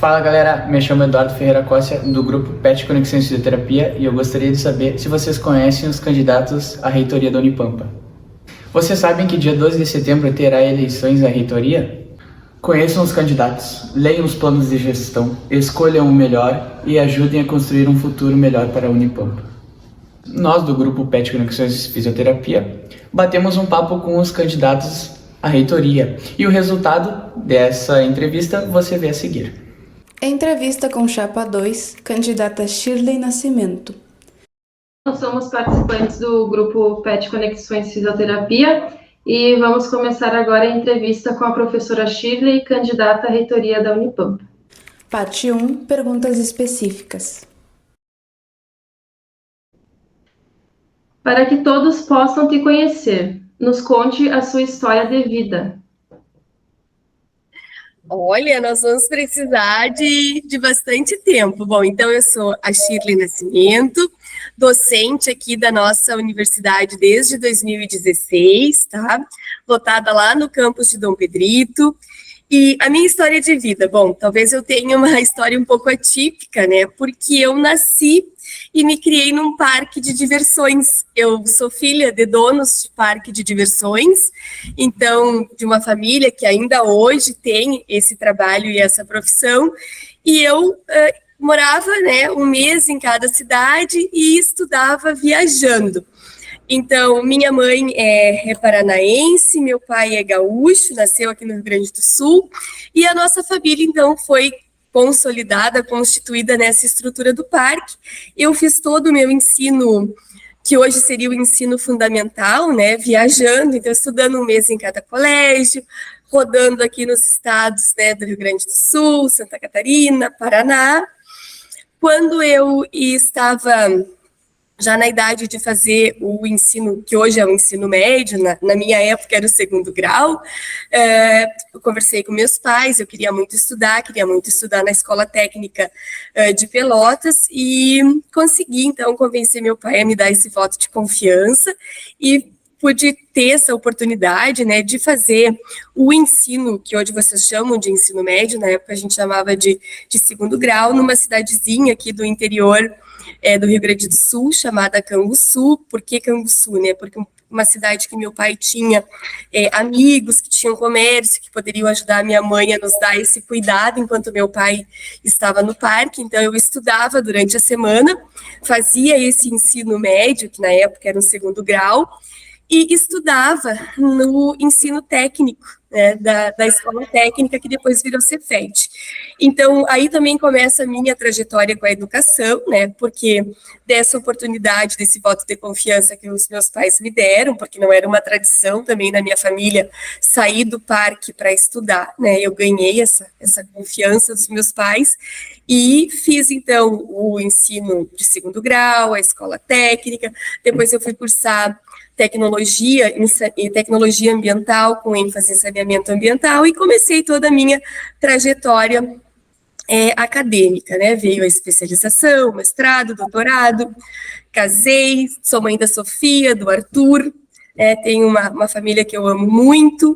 Fala galera, me chamo Eduardo Ferreira Costa, do grupo PET Conexões Fisioterapia, e eu gostaria de saber se vocês conhecem os candidatos à reitoria da Unipampa. Vocês sabem que dia 12 de setembro terá eleições à reitoria? Conheçam os candidatos, leiam os planos de gestão, escolham o melhor e ajudem a construir um futuro melhor para a Unipampa. Nós, do grupo PET Conexões Fisioterapia, batemos um papo com os candidatos à reitoria, e o resultado dessa entrevista você vê a seguir. Entrevista com Chapa 2, candidata Shirley Nascimento. Nós somos participantes do grupo PET Conexões Fisioterapia e vamos começar agora a entrevista com a professora Shirley, candidata à reitoria da Unipampa. Parte 1, perguntas específicas. Para que todos possam te conhecer, nos conte a sua história de vida. Olha, nós vamos precisar de bastante tempo. Bom, então eu sou a Shirley Nascimento, docente aqui da nossa universidade desde 2016, tá? Lotada lá no campus de Dom Pedrito. E a minha história de vida, bom, talvez eu tenha uma história um pouco atípica, né? Porque eu nasci e me criei num parque de diversões. Eu sou filha de donos de parque de diversões, então, de uma família que ainda hoje tem esse trabalho e essa profissão, e eu morava, né, um mês em cada cidade e estudava viajando. Então, minha mãe é paranaense, meu pai é gaúcho, nasceu aqui no Rio Grande do Sul, e a nossa família, então, foi consolidada, constituída nessa estrutura do parque. Eu fiz todo o meu ensino, que hoje seria o ensino fundamental, né, viajando, então estudando um mês em cada colégio, rodando aqui nos estados, né, do Rio Grande do Sul, Santa Catarina, Paraná. Quando eu estava já na idade de fazer o ensino, que hoje é o ensino médio, na minha época era o segundo grau, eu conversei com meus pais, eu queria muito estudar na Escola Técnica de Pelotas, e consegui, então, convencer meu pai a me dar esse voto de confiança, e pude ter essa oportunidade, né, de fazer o ensino, que hoje vocês chamam de ensino médio, na época a gente chamava de segundo grau, numa cidadezinha aqui do interior do Rio Grande do Sul, chamada Canguçu. Por que Canguçu, né? Porque uma cidade que meu pai tinha amigos, que tinham comércio, que poderiam ajudar a minha mãe a nos dar esse cuidado enquanto meu pai estava no parque. Então, eu estudava durante a semana, fazia esse ensino médio, que na época era o segundo grau, e estudava no ensino técnico, né, da escola técnica, que depois virou Cefet. Então, aí também começa a minha trajetória com a educação, né, porque dessa oportunidade, desse voto de confiança que os meus pais me deram, porque não era uma tradição também na minha família sair do parque para estudar, né, eu ganhei essa confiança dos meus pais e fiz, então, o ensino de segundo grau, a escola técnica, depois eu fui cursar tecnologia e tecnologia ambiental, com ênfase em saneamento ambiental, e comecei toda a minha trajetória acadêmica, né? Veio a especialização, mestrado, doutorado, casei, sou mãe da Sofia, do Arthur, tenho uma família que eu amo muito.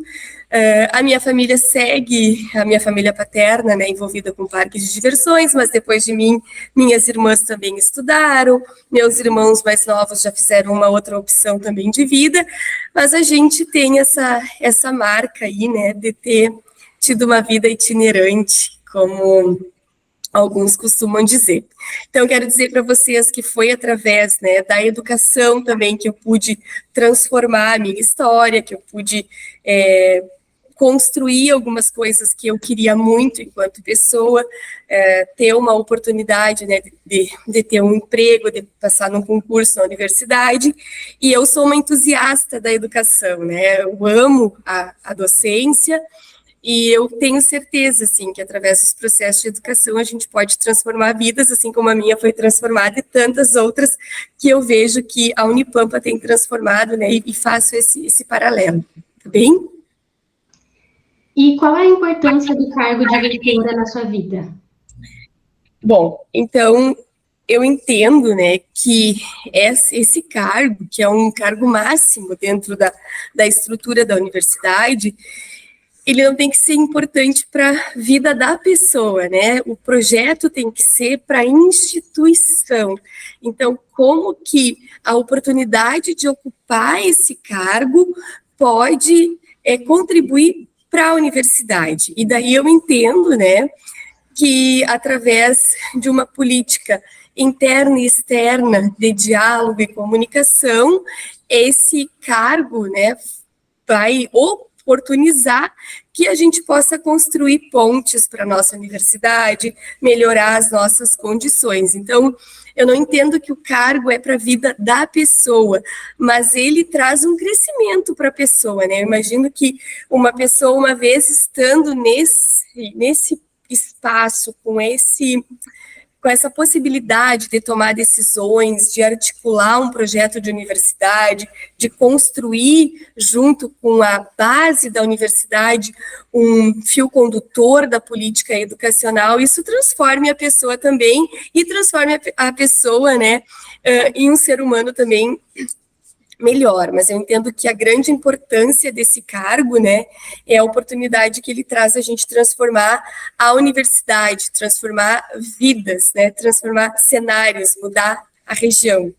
A minha família segue, a minha família paterna, né, envolvida com parques de diversões, mas depois de mim, minhas irmãs também estudaram, meus irmãos mais novos já fizeram uma outra opção também de vida, mas a gente tem essa marca aí, né, de ter tido uma vida itinerante, como alguns costumam dizer. Então, quero dizer para vocês que foi através, né, da educação também que eu pude transformar a minha história, que eu pude construir algumas coisas que eu queria muito enquanto pessoa, ter uma oportunidade, né, de ter um emprego, de passar num concurso na universidade, e eu sou uma entusiasta da educação, né, eu amo a docência, e eu tenho certeza, assim, que através dos processos de educação a gente pode transformar vidas, assim como a minha foi transformada, e tantas outras que eu vejo que a Unipampa tem transformado, né, e faço esse paralelo, tá bem? E qual é a importância do cargo de reitora na sua vida? Bom, então, eu entendo, né, que esse cargo, que é um cargo máximo dentro da estrutura da universidade, ele não tem que ser importante para a vida da pessoa, né? O projeto tem que ser para a instituição. Então, como que a oportunidade de ocupar esse cargo pode contribuir para a universidade? E daí eu entendo, né, que através de uma política interna e externa de diálogo e comunicação, esse cargo, né, vai oportunizar que a gente possa construir pontes para a nossa universidade, melhorar as nossas condições. Então, eu não entendo que o cargo é para a vida da pessoa, mas ele traz um crescimento para a pessoa, né? Eu imagino que uma pessoa, uma vez estando nesse espaço, com essa possibilidade de tomar decisões, de articular um projeto de universidade, de construir, junto com a base da universidade, um fio condutor da política educacional, isso transforme a pessoa também e transforme a pessoa, né, em um ser humano também melhor, mas eu entendo que a grande importância desse cargo, né, é a oportunidade que ele traz a gente transformar a universidade, transformar vidas, né, transformar cenários, mudar a região,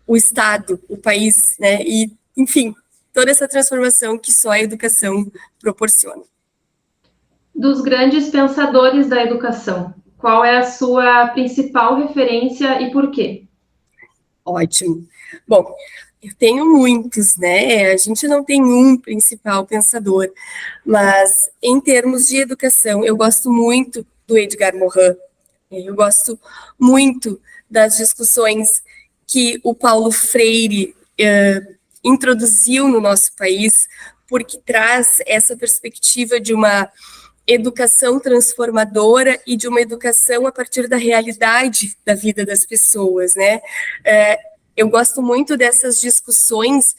o estado, o país, né, e, enfim, toda essa transformação que só a educação proporciona. Dos grandes pensadores da educação, qual é a sua principal referência e por quê? Ótimo. Bom, eu tenho muitos, né? A gente não tem um principal pensador, mas em termos de educação, eu gosto muito do Edgar Morin, eu gosto muito das discussões que o Paulo Freire introduziu no nosso país, porque traz essa perspectiva de uma educação transformadora e de uma educação a partir da realidade da vida das pessoas, né? Eu gosto muito dessas discussões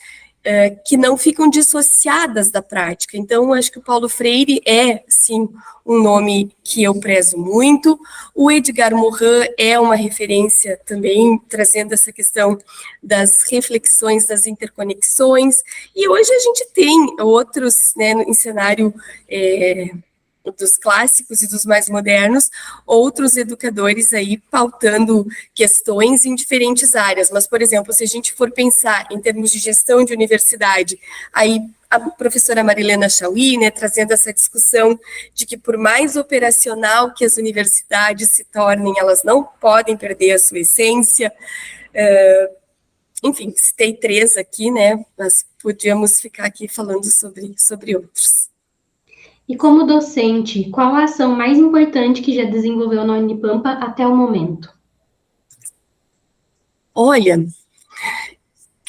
que não ficam dissociadas da prática. Então, acho que o Paulo Freire é, sim, um nome que eu prezo muito. O Edgar Morin é uma referência também, trazendo essa questão das reflexões, das interconexões. E hoje a gente tem outros, né, em cenário dos clássicos e dos mais modernos, outros educadores aí pautando questões em diferentes áreas. Mas, por exemplo, se a gente for pensar em termos de gestão de universidade, aí a professora Marilena Chauí, né, trazendo essa discussão de que por mais operacional que as universidades se tornem, elas não podem perder a sua essência. Enfim, citei 3 aqui, né, mas podíamos ficar aqui falando sobre outros. E como docente, qual a ação mais importante que já desenvolveu na Unipampa até o momento? Olha,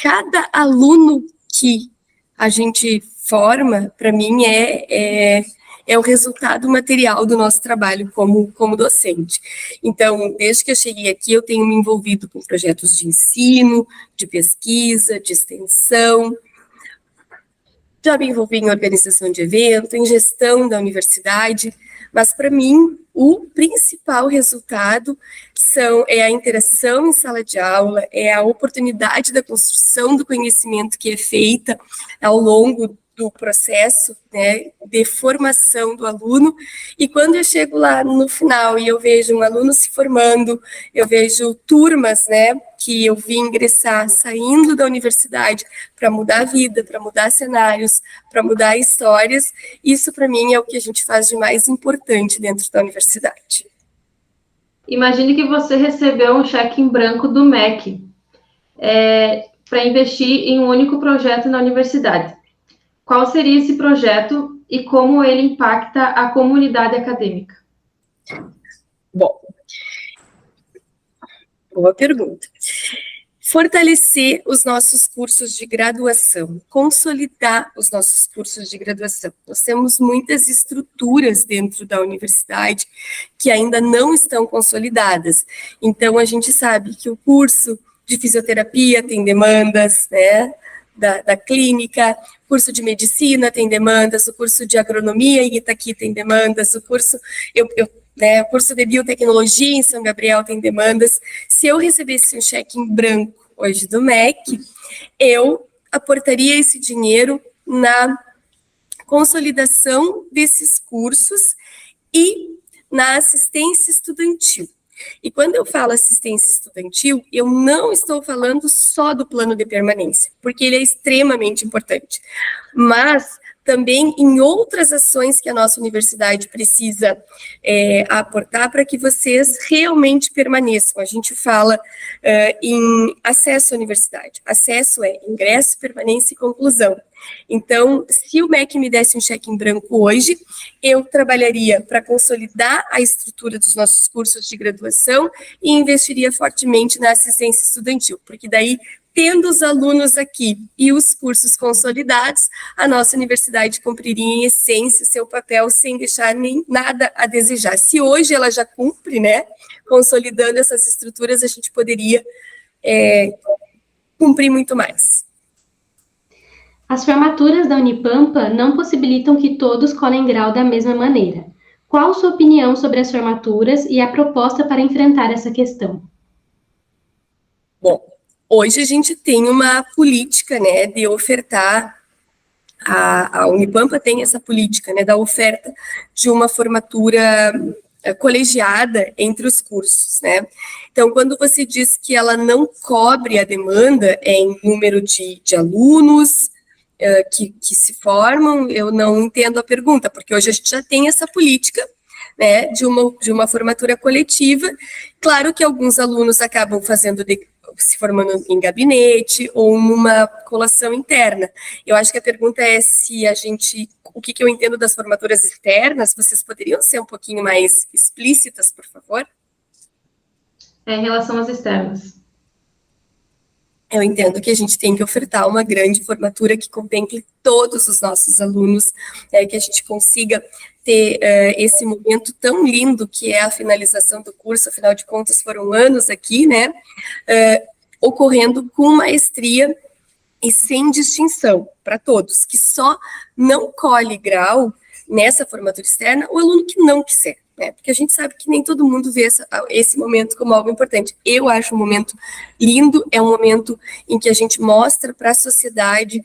cada aluno que a gente forma, para mim, é o resultado material do nosso trabalho como docente. Então, desde que eu cheguei aqui, eu tenho me envolvido com projetos de ensino, de pesquisa, de extensão. Já me envolvi em organização de evento, em gestão da universidade, mas para mim o principal resultado é a interação em sala de aula, é a oportunidade da construção do conhecimento que é feita ao longo do processo, né, de formação do aluno, e quando eu chego lá no final e eu vejo um aluno se formando, eu vejo turmas, né, que eu vi ingressar saindo da universidade para mudar a vida, para mudar cenários, para mudar histórias, isso para mim é o que a gente faz de mais importante dentro da universidade. Imagine que você recebeu um cheque em branco do MEC para investir em um único projeto na universidade. Qual seria esse projeto e como ele impacta a comunidade acadêmica? Bom, boa pergunta. Fortalecer os nossos cursos de graduação, consolidar os nossos cursos de graduação. Nós temos muitas estruturas dentro da universidade que ainda não estão consolidadas. Então, a gente sabe que o curso de fisioterapia tem demandas, né, da clínica, curso de medicina tem demandas, o curso de agronomia em Itaqui tem demandas, o curso de biotecnologia em São Gabriel tem demandas. Se eu recebesse um cheque em branco hoje do MEC, eu aportaria esse dinheiro na consolidação desses cursos e na assistência estudantil. E quando eu falo assistência estudantil, eu não estou falando só do plano de permanência, porque ele é extremamente importante, mas também em outras ações que a nossa universidade precisa aportar para que vocês realmente permaneçam. A gente fala em acesso à universidade. Acesso é ingresso, permanência e conclusão. Então, se o MEC me desse um cheque em branco hoje, eu trabalharia para consolidar a estrutura dos nossos cursos de graduação e investiria fortemente na assistência estudantil, porque daí, tendo os alunos aqui e os cursos consolidados, a nossa universidade cumpriria em essência seu papel sem deixar nem nada a desejar. Se hoje ela já cumpre, né, consolidando essas estruturas, a gente poderia cumprir muito mais. As formaturas da Unipampa não possibilitam que todos colhem grau da mesma maneira. Qual sua opinião sobre as formaturas e a proposta para enfrentar essa questão? Bom, hoje a gente tem uma política, né, de ofertar, a Unipampa tem essa política, né, da oferta de uma formatura colegiada entre os cursos, né. Então, quando você diz que ela não cobre a demanda em número de alunos que se formam, eu não entendo a pergunta, porque hoje a gente já tem essa política, né, de uma formatura coletiva. Claro que alguns alunos acabam se formando em gabinete ou numa colação interna. Eu acho que a pergunta é o que eu entendo das formaturas externas. Vocês poderiam ser um pouquinho mais explícitas, por favor? Em relação às externas. Eu entendo que a gente tem que ofertar uma grande formatura que contemple todos os nossos alunos, que a gente consiga ter esse momento tão lindo que é a finalização do curso. Afinal de contas, foram anos aqui, né, ocorrendo com maestria e sem distinção para todos, que só não colhe grau nessa formatura externa o aluno que não quiser, né? Porque a gente sabe que nem todo mundo vê esse momento como algo importante. Eu acho um momento lindo, é um momento em que a gente mostra para a sociedade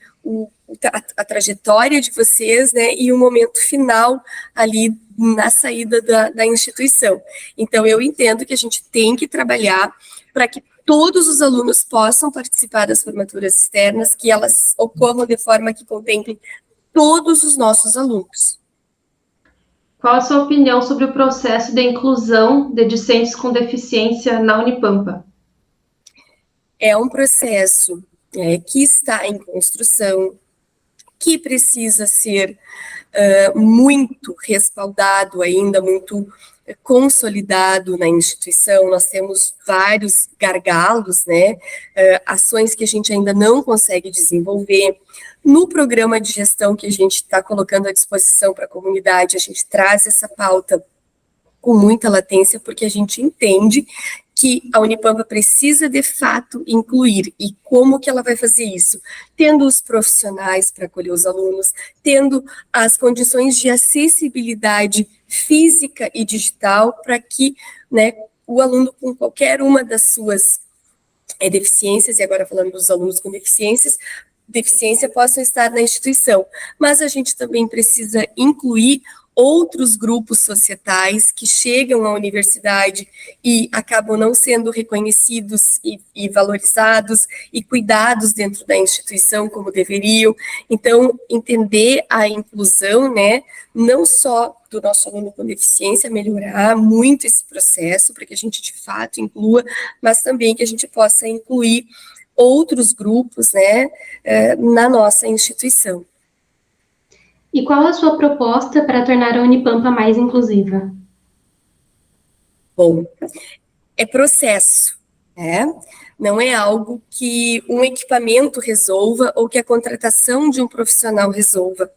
a trajetória de vocês, né, e o momento final ali na saída da instituição. Então, eu entendo que a gente tem que trabalhar para que todos os alunos possam participar das formaturas externas, que elas ocorram de forma que contemplem todos os nossos alunos. Qual a sua opinião sobre o processo de inclusão de discentes com deficiência na Unipampa? É um processo que está em construção, que precisa ser muito respaldado ainda, muito consolidado na instituição. Nós temos vários gargalos, né, ações que a gente ainda não consegue desenvolver. No programa de gestão que a gente está colocando à disposição para a comunidade, a gente traz essa pauta com muita latência, porque a gente entende que a Unipampa precisa, de fato, incluir. E como que ela vai fazer isso? Tendo os profissionais para acolher os alunos, tendo as condições de acessibilidade física e digital para que, né, o aluno com qualquer uma das suas deficiências, e agora falando dos alunos com deficiência possam estar na instituição. Mas a gente também precisa incluir outros grupos societais que chegam à universidade e acabam não sendo reconhecidos e valorizados e cuidados dentro da instituição como deveriam. Então, entender a inclusão, né, não só do nosso aluno com deficiência, melhorar muito esse processo para que a gente de fato inclua, mas também que a gente possa incluir outros grupos, né, na nossa instituição. E qual a sua proposta para tornar a Unipampa mais inclusiva? Bom, é processo, né? Não é algo que um equipamento resolva ou que a contratação de um profissional resolva.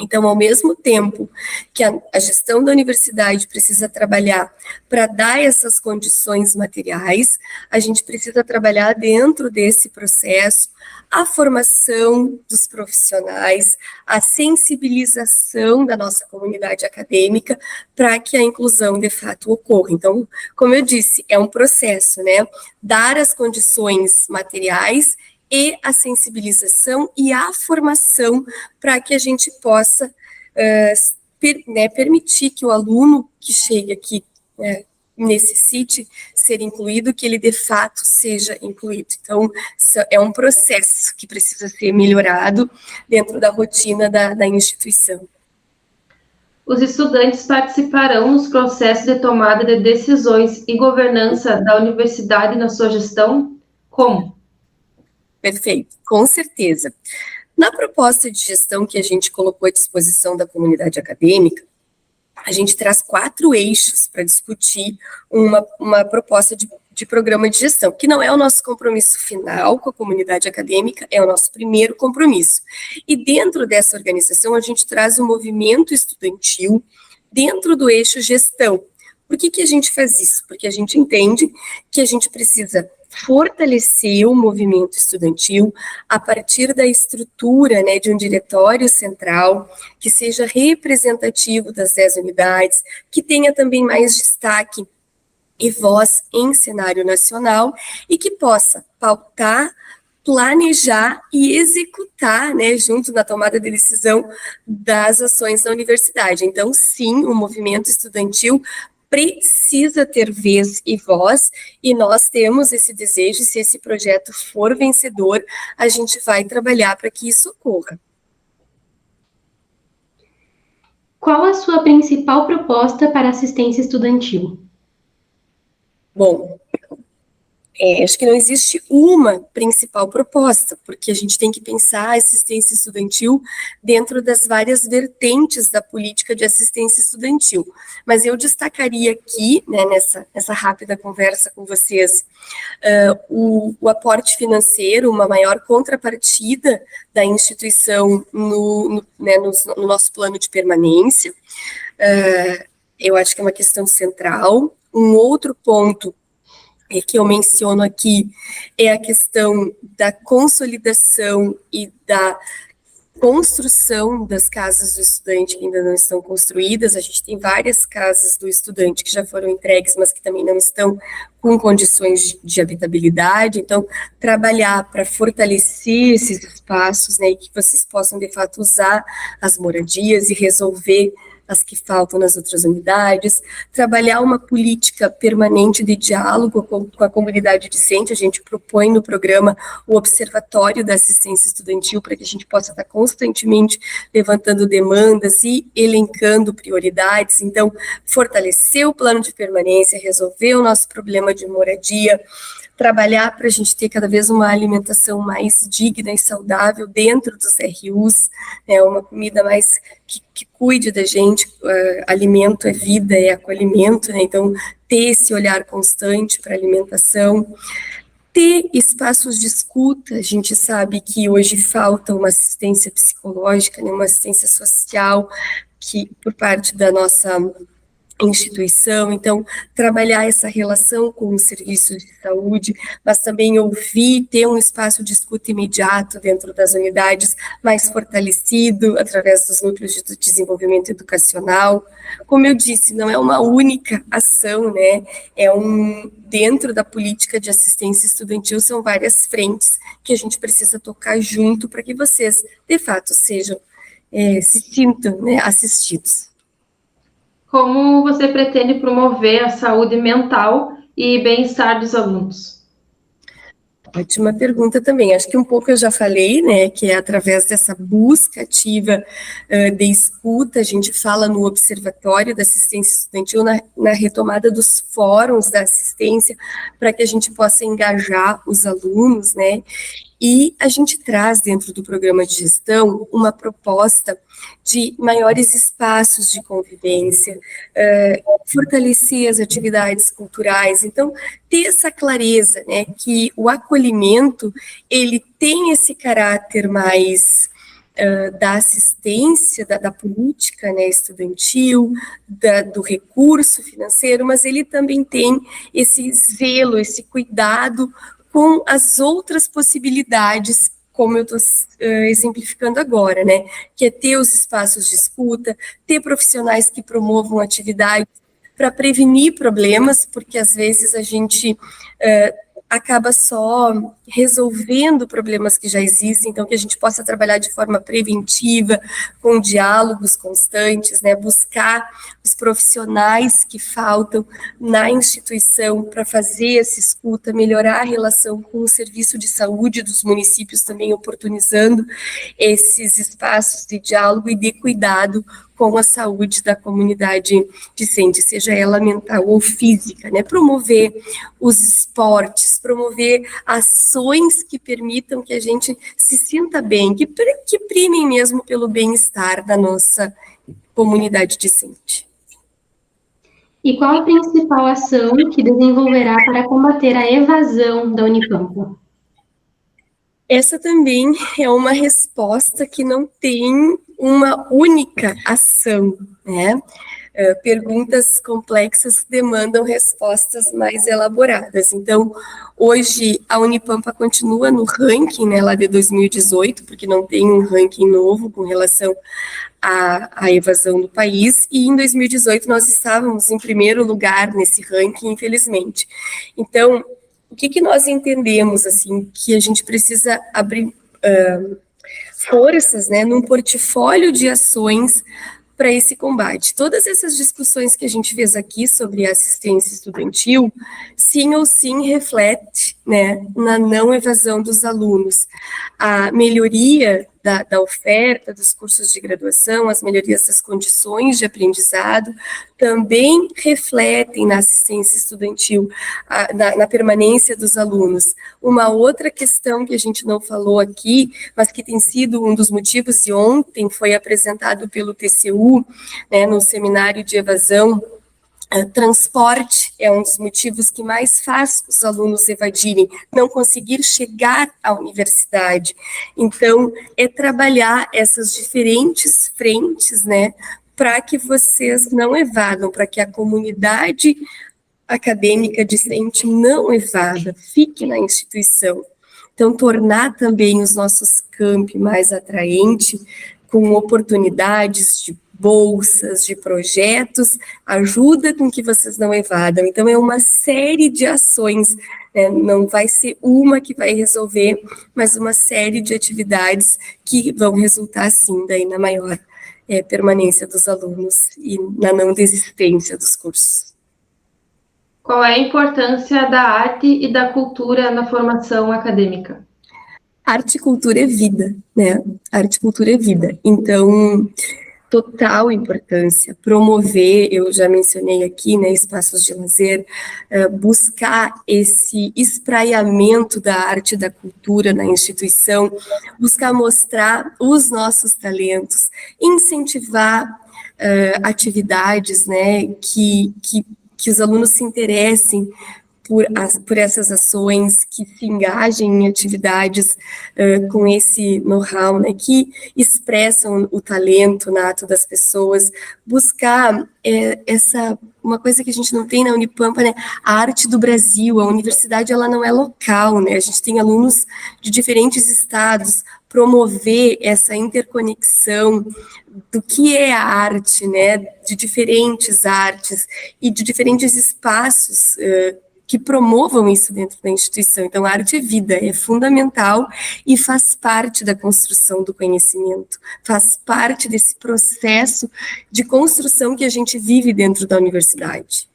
Então, ao mesmo tempo que a gestão da universidade precisa trabalhar para dar essas condições materiais, a gente precisa trabalhar dentro desse processo a formação dos profissionais, a sensibilização da nossa comunidade acadêmica para que a inclusão de fato ocorra. Então, como eu disse, é um processo, né? Dar as condições materiais e a sensibilização e a formação para que a gente possa permitir que o aluno que chegue aqui necessite ser incluído, que ele de fato seja incluído. Então, é um processo que precisa ser melhorado dentro da rotina da instituição. Os estudantes participarão nos processos de tomada de decisões e governança da universidade na sua gestão? Como? Perfeito, com certeza. Na proposta de gestão que a gente colocou à disposição da comunidade acadêmica, a gente traz 4 eixos para discutir uma proposta de programa de gestão, que não é o nosso compromisso final com a comunidade acadêmica, é o nosso primeiro compromisso. E dentro dessa organização, a gente traz o movimento estudantil dentro do eixo gestão. Por que a gente faz isso? Porque a gente entende que a gente precisa fortalecer o movimento estudantil a partir da estrutura, de um diretório central que seja representativo das 10 unidades, que tenha também mais destaque e voz em cenário nacional e que possa pautar, planejar e executar, junto na tomada de decisão das ações da universidade. Então, sim, o movimento estudantil precisa ter vez e voz, e nós temos esse desejo, se esse projeto for vencedor, a gente vai trabalhar para que isso ocorra. Qual a sua principal proposta para assistência estudantil? Bom, acho que não existe uma principal proposta, porque a gente tem que pensar a assistência estudantil dentro das várias vertentes da política de assistência estudantil. Mas eu destacaria aqui, nessa rápida conversa com vocês, o aporte financeiro, uma maior contrapartida da instituição no nosso plano de permanência. Eu acho que é uma questão central. Um outro ponto que eu menciono aqui é a questão da consolidação e da construção das casas do estudante que ainda não estão construídas. A gente tem várias casas do estudante que já foram entregues, mas que também não estão com condições de habitabilidade. Então, trabalhar para fortalecer esses espaços, e que vocês possam, de fato, usar as moradias e resolver as que faltam nas outras unidades, trabalhar uma política permanente de diálogo com a comunidade discente. A gente propõe no programa o Observatório da Assistência Estudantil para que a gente possa estar constantemente levantando demandas e elencando prioridades. Então, fortalecer o plano de permanência, resolver o nosso problema de moradia, trabalhar para a gente ter cada vez uma alimentação mais digna e saudável dentro dos RUs, uma comida mais que cuide da gente. Alimento é vida, é acolhimento, então ter esse olhar constante para a alimentação, ter espaços de escuta. A gente sabe que hoje falta uma assistência psicológica, uma assistência social por parte da nossa instituição. Então, trabalhar essa relação com os serviços de saúde, mas também ouvir, ter um espaço de escuta imediato dentro das unidades, mais fortalecido através dos núcleos de desenvolvimento educacional. Como eu disse, não é uma única ação, dentro da política de assistência estudantil, são várias frentes que a gente precisa tocar junto para que vocês, de fato, sejam, se sintam, assistidos. Como você pretende promover a saúde mental e bem-estar dos alunos? Ótima pergunta também. Acho que um pouco eu já falei, que é através dessa busca ativa de escuta. A gente fala no Observatório da Assistência Estudantil na retomada dos fóruns da assistência para que a gente possa engajar os alunos, E a gente traz dentro do programa de gestão uma proposta de maiores espaços de convivência, fortalecer as atividades culturais. Então, ter essa clareza, que o acolhimento, ele tem esse caráter mais da assistência, da política estudantil, do recurso financeiro, mas ele também tem esse zelo, esse cuidado com as outras possibilidades, como eu estou exemplificando agora, que é ter os espaços de escuta, ter profissionais que promovam atividades para prevenir problemas, porque às vezes a gente acaba só resolvendo problemas que já existem, então que a gente possa trabalhar de forma preventiva, com diálogos constantes, né, buscar os profissionais que faltam na instituição para fazer essa escuta, melhorar a relação com o serviço de saúde dos municípios, também oportunizando esses espaços de diálogo e de cuidado com a saúde da comunidade discente, seja ela mental ou física, né? Promover os esportes, promover ações que permitam que a gente se sinta bem, que primem mesmo pelo bem-estar da nossa comunidade discente. E qual a principal ação que desenvolverá para combater a evasão da Unipampa? Essa também é uma resposta que não tem uma única ação, né? Perguntas complexas demandam respostas mais elaboradas. Então, hoje, a Unipampa continua no ranking, né, lá de 2018, porque não tem um ranking novo com relação à evasão do país, e em 2018 nós estávamos em primeiro lugar nesse ranking, infelizmente. Então, o que nós entendemos, assim, que a gente precisa abrir forças, né, num portfólio de ações para esse combate. Todas essas discussões que a gente fez aqui sobre assistência estudantil, sim ou sim reflete, né, na não evasão dos alunos. A melhoria da oferta dos cursos de graduação, as melhorias das condições de aprendizado, também refletem na assistência estudantil, na permanência dos alunos. Uma outra questão que a gente não falou aqui, mas que tem sido um dos motivos, e ontem foi apresentado pelo TCU, né, no seminário de evasão, transporte é um dos motivos que mais faz os alunos evadirem, não conseguir chegar à universidade. Então, é trabalhar essas diferentes frentes, né, para que vocês não evadam, para que a comunidade acadêmica discente não evada, fique na instituição. Então, tornar também os nossos campi mais atraentes, com oportunidades de bolsas, de projetos, ajuda com que vocês não evadam. Então, é uma série de ações, né? Não vai ser uma que vai resolver, mas uma série de atividades que vão resultar, sim, daí na maior permanência dos alunos e na não desistência dos cursos. Qual é a importância da arte e da cultura na formação acadêmica? Arte e cultura é vida, né? Arte e cultura é vida. Então, total importância, promover, eu já mencionei aqui, né, espaços de lazer, buscar esse espraiamento da arte e da cultura na instituição, buscar mostrar os nossos talentos, incentivar atividades, né, que os alunos se interessem por essas ações, que se engajem em atividades com esse know-how, né, que expressam o talento nato das pessoas, buscar uma coisa que a gente não tem na Unipampa, né, a arte do Brasil. A universidade, ela não é local, né, a gente tem alunos de diferentes estados, promover essa interconexão do que é a arte, né, de diferentes artes e de diferentes espaços que promovam isso dentro da instituição. Então, a arte é vida, é fundamental e faz parte da construção do conhecimento, faz parte desse processo de construção que a gente vive dentro da universidade.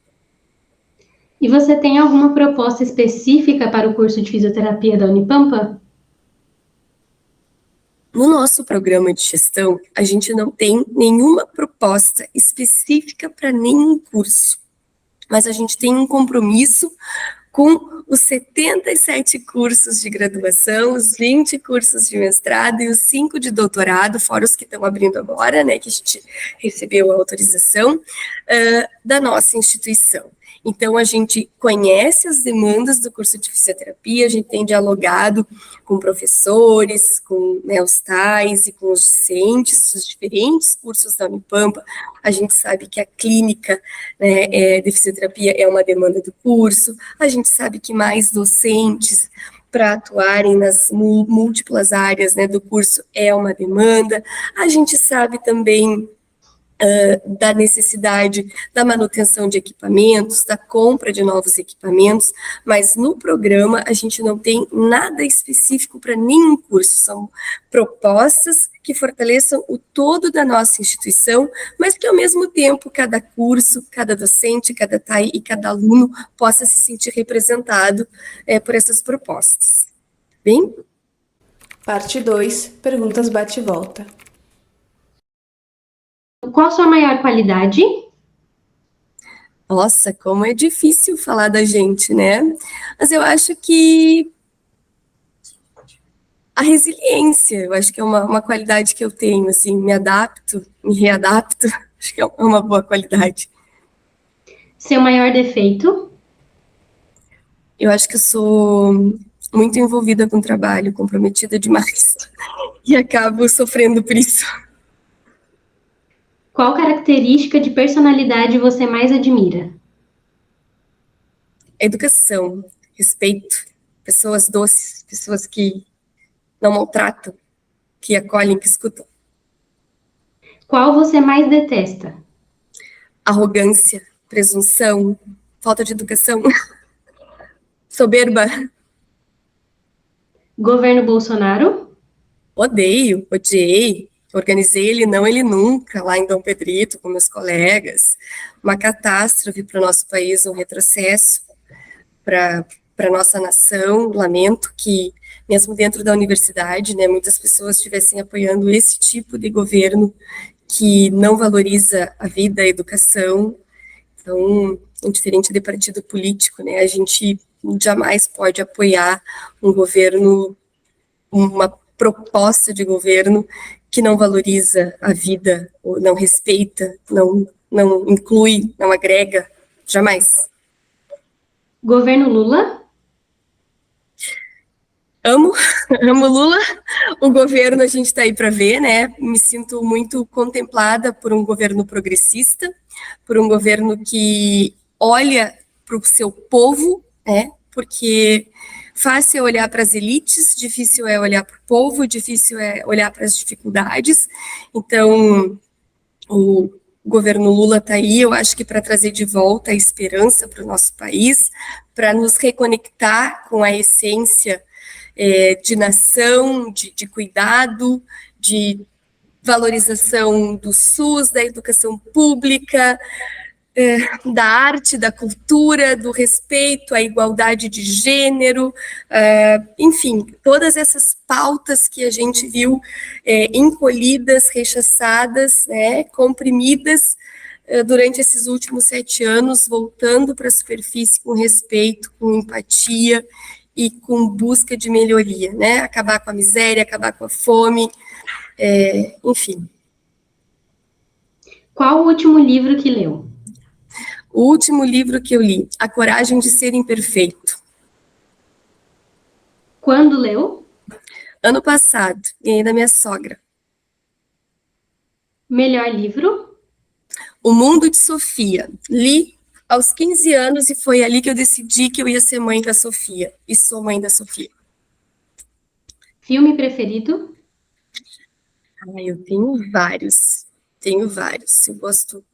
E você tem alguma proposta específica para o curso de fisioterapia da Unipampa? No nosso programa de gestão, a gente não tem nenhuma proposta específica para nenhum curso, mas a gente tem um compromisso com os 77 cursos de graduação, os 20 cursos de mestrado e os 5 de doutorado, fora os que estão abrindo agora, né, que a gente recebeu a autorização da nossa instituição. Então, a gente conhece as demandas do curso de fisioterapia, a gente tem dialogado com professores, com, né, os tais e com os discentes dos diferentes cursos da Unipampa. A gente sabe que a clínica, né, de fisioterapia é uma demanda do curso, a gente sabe que mais docentes para atuarem nas múltiplas áreas, né, do curso é uma demanda, a gente sabe também da necessidade da manutenção de equipamentos, da compra de novos equipamentos, mas no programa a gente não tem nada específico para nenhum curso, são propostas que fortaleçam o todo da nossa instituição, mas que ao mesmo tempo cada curso, cada docente, cada TAI e cada aluno possa se sentir representado por essas propostas. Bem? Parte 2, perguntas bate e volta. Qual a sua maior qualidade? Nossa, como é difícil falar da gente, né? Mas eu acho que a resiliência, eu acho que é uma qualidade que eu tenho, assim, me adapto, me readapto, acho que é uma boa qualidade. Seu maior defeito? Eu acho que eu sou muito envolvida com o trabalho, comprometida demais, e acabo sofrendo por isso. Qual característica de personalidade você mais admira? Educação, respeito, pessoas doces, pessoas que não maltratam, que acolhem, que escutam. Qual você mais detesta? Arrogância, presunção, falta de educação, soberba. Governo Bolsonaro? Odeio, odiei. Organizei ele não, ele nunca, lá em Dom Pedrito, com meus colegas. Uma catástrofe para o nosso país, um retrocesso para a nossa nação. Lamento que, mesmo dentro da universidade, né, muitas pessoas estivessem apoiando esse tipo de governo que não valoriza a vida, a educação. Então, indiferente de partido político, né, a gente jamais pode apoiar um governo, uma proposta de governo que não valoriza a vida, ou não respeita, não inclui, não agrega, jamais. Governo Lula? Amo, amo Lula, o governo a gente está aí para ver, né, me sinto muito contemplada por um governo progressista, por um governo que olha para o seu povo, né, porque fácil é olhar para as elites, difícil é olhar para o povo, difícil é olhar para as dificuldades. Então, o governo Lula está aí, eu acho que para trazer de volta a esperança para o nosso país, para nos reconectar com a essência de nação, de cuidado, de valorização do SUS, da educação pública, da arte, da cultura, do respeito à igualdade de gênero, enfim, todas essas pautas que a gente viu encolhidas, rechaçadas, né, comprimidas durante esses últimos 7 anos, voltando para a superfície com respeito, com empatia e com busca de melhoria, né, acabar com a miséria, acabar com a fome, enfim. Qual o último livro que leu? O último livro que eu li, A Coragem de Ser Imperfeito. Quando leu? Ano passado, ganhei da minha sogra. Melhor livro? O Mundo de Sofia. Li aos 15 anos e foi ali que eu decidi que eu ia ser mãe da Sofia. E sou mãe da Sofia. Filme preferido? Eu tenho vários. Eu gosto.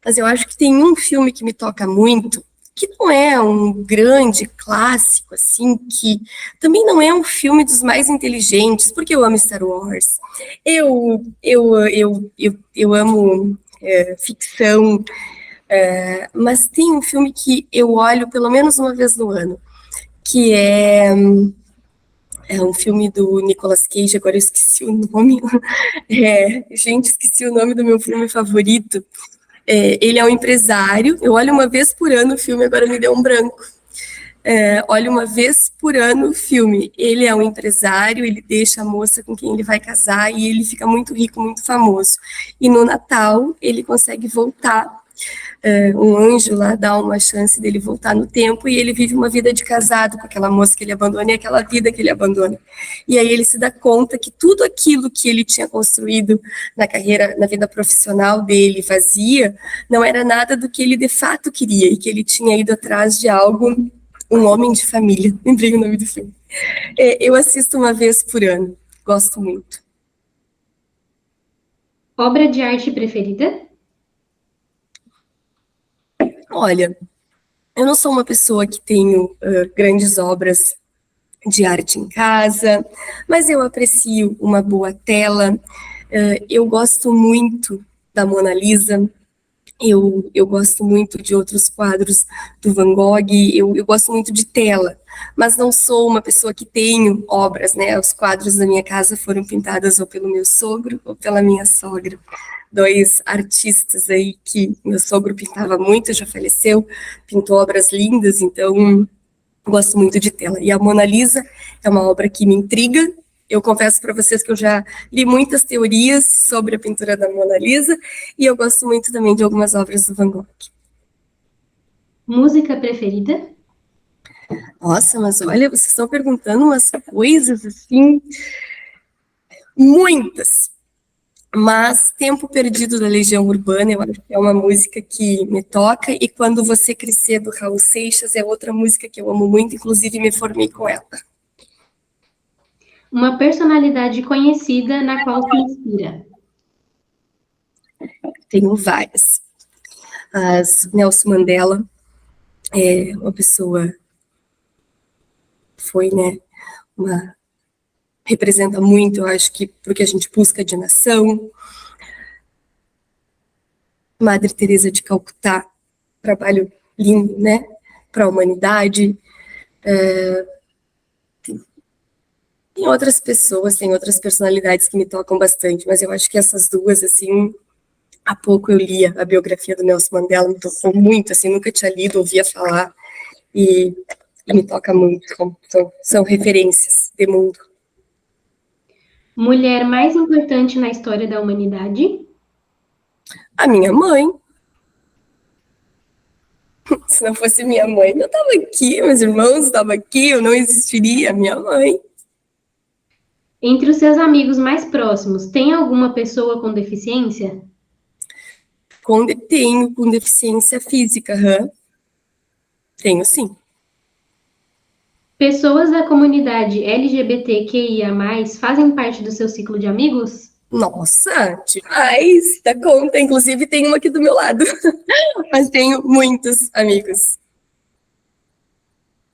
Mas eu acho que tem um filme que me toca muito, que não é um grande clássico, assim, que também não é um filme dos mais inteligentes, porque eu amo Star Wars, eu amo ficção, mas tem um filme que eu olho pelo menos uma vez no ano, que é um filme do Nicolas Cage, agora eu esqueci o nome, gente, esqueci o nome do meu filme favorito. Ele é um empresário, eu olho uma vez por ano o filme, agora me deu um branco. Olho uma vez por ano o filme. Ele é um empresário, ele deixa a moça com quem ele vai casar e ele fica muito rico, muito famoso. E no Natal ele consegue voltar. Um anjo lá dá uma chance dele voltar no tempo e ele vive uma vida de casado com aquela moça que ele abandona e aquela vida que ele abandona. E aí ele se dá conta que tudo aquilo que ele tinha construído na carreira, na vida profissional dele, fazia, não era nada do que ele de fato queria e que ele tinha ido atrás de algo, um homem de família. Lembrei o nome do filme. Eu assisto uma vez por ano, gosto muito. Obra de arte preferida? Olha, eu não sou uma pessoa que tenho grandes obras de arte em casa, mas eu aprecio uma boa tela. Eu gosto muito da Mona Lisa. Eu gosto muito de outros quadros do Van Gogh, eu gosto muito de tela, mas não sou uma pessoa que tenho obras, né? Os quadros da minha casa foram pintados ou pelo meu sogro ou pela minha sogra, dois artistas aí que meu sogro pintava muito, já faleceu, pintou obras lindas, então gosto muito de tela. E a Mona Lisa é uma obra que me intriga. Eu confesso para vocês que eu já li muitas teorias sobre a pintura da Mona Lisa e eu gosto muito também de algumas obras do Van Gogh. Música preferida? Nossa, mas olha, vocês estão perguntando umas coisas assim, muitas. Mas Tempo Perdido da Legião Urbana, eu acho que é uma música que me toca, e Quando Você Crescer, do Raul Seixas, é outra música que eu amo muito, inclusive me formei com ela. Uma personalidade conhecida na qual se inspira? Tenho várias. Mas Nelson Mandela é uma pessoa, foi, né, representa muito, eu acho que, porque a gente busca de nação. Madre Teresa de Calcutá, trabalho lindo, né, para a humanidade. Tem outras pessoas, tem outras personalidades que me tocam bastante, mas eu acho que essas duas, assim, há pouco eu lia a biografia do Nelson Mandela, me tocou muito, assim, nunca tinha lido, ouvia falar, e me toca muito, são referências de mundo. Mulher mais importante na história da humanidade? A minha mãe, se não fosse minha mãe, eu estava aqui, meus irmãos estavam aqui, eu não existiria, minha mãe. Entre os seus amigos mais próximos, tem alguma pessoa com deficiência? Tenho com deficiência física, tenho sim. Pessoas da comunidade LGBTQIA+, fazem parte do seu ciclo de amigos? Nossa, demais, dá conta, inclusive tem uma aqui do meu lado, mas tenho muitos amigos.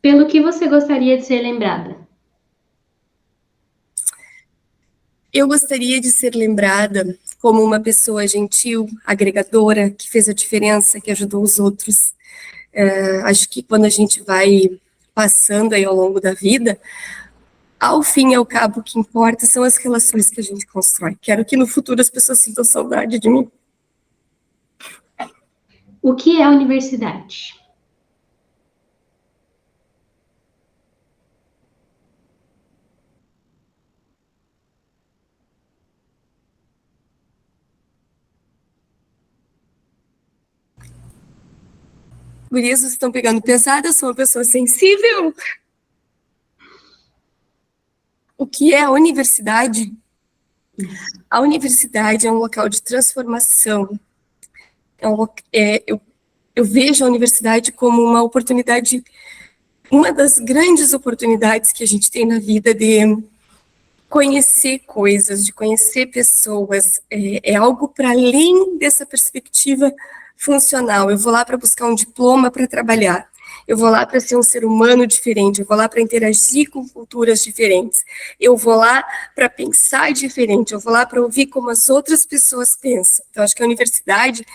Pelo que você gostaria de ser lembrada? Eu gostaria de ser lembrada como uma pessoa gentil, agregadora, que fez a diferença, que ajudou os outros. Acho que quando a gente vai passando aí ao longo da vida, ao fim e ao cabo, o que importa são as relações que a gente constrói. Quero que no futuro as pessoas sintam saudade de mim. O que é a universidade? Gurias, vocês estão pegando pesado, eu sou uma pessoa sensível. O que é a universidade? A universidade é um local de transformação. Eu vejo a universidade como uma oportunidade, uma das grandes oportunidades que a gente tem na vida de conhecer coisas, de conhecer pessoas. É algo para além dessa perspectiva funcional. Eu vou lá para buscar um diploma para trabalhar. Eu vou lá para ser um ser humano diferente, eu vou lá para interagir com culturas diferentes, eu vou lá para pensar diferente, eu vou lá para ouvir como as outras pessoas pensam. Então, acho que a universidade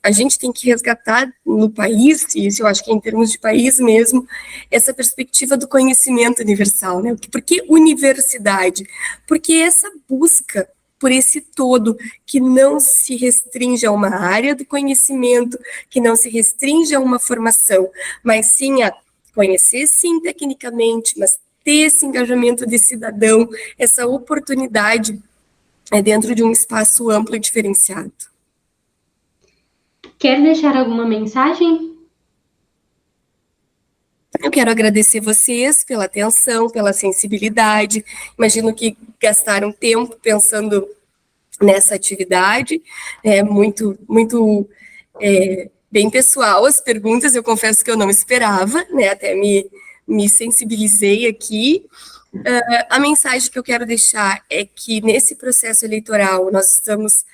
a gente tem que resgatar no país, e isso eu acho que é em termos de país mesmo, essa perspectiva do conhecimento universal, né? Por que universidade? Porque essa busca por esse todo, que não se restringe a uma área do conhecimento, que não se restringe a uma formação, mas sim a conhecer, sim, tecnicamente, mas ter esse engajamento de cidadão, essa oportunidade dentro de um espaço amplo e diferenciado. Quer deixar alguma mensagem? Eu quero agradecer vocês pela atenção, pela sensibilidade. Imagino que gastaram tempo pensando nessa atividade. É muito bem pessoal as perguntas, eu confesso que eu não esperava, né? Até me sensibilizei aqui, A mensagem que eu quero deixar é que nesse processo eleitoral nós estamos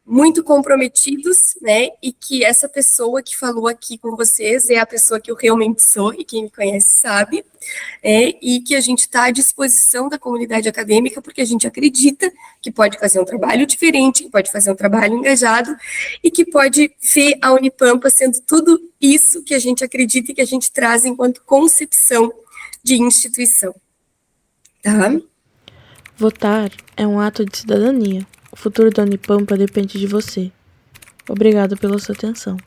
muito comprometidos, né, e que essa pessoa que falou aqui com vocês é a pessoa que eu realmente sou, e quem me conhece sabe, e que a gente está à disposição da comunidade acadêmica, porque a gente acredita que pode fazer um trabalho diferente, que pode fazer um trabalho engajado, e que pode ver a Unipampa sendo tudo isso que a gente acredita e que a gente traz enquanto concepção de instituição. Tá? Votar é um ato de cidadania. O futuro da Unipampa depende de você. Obrigado pela sua atenção.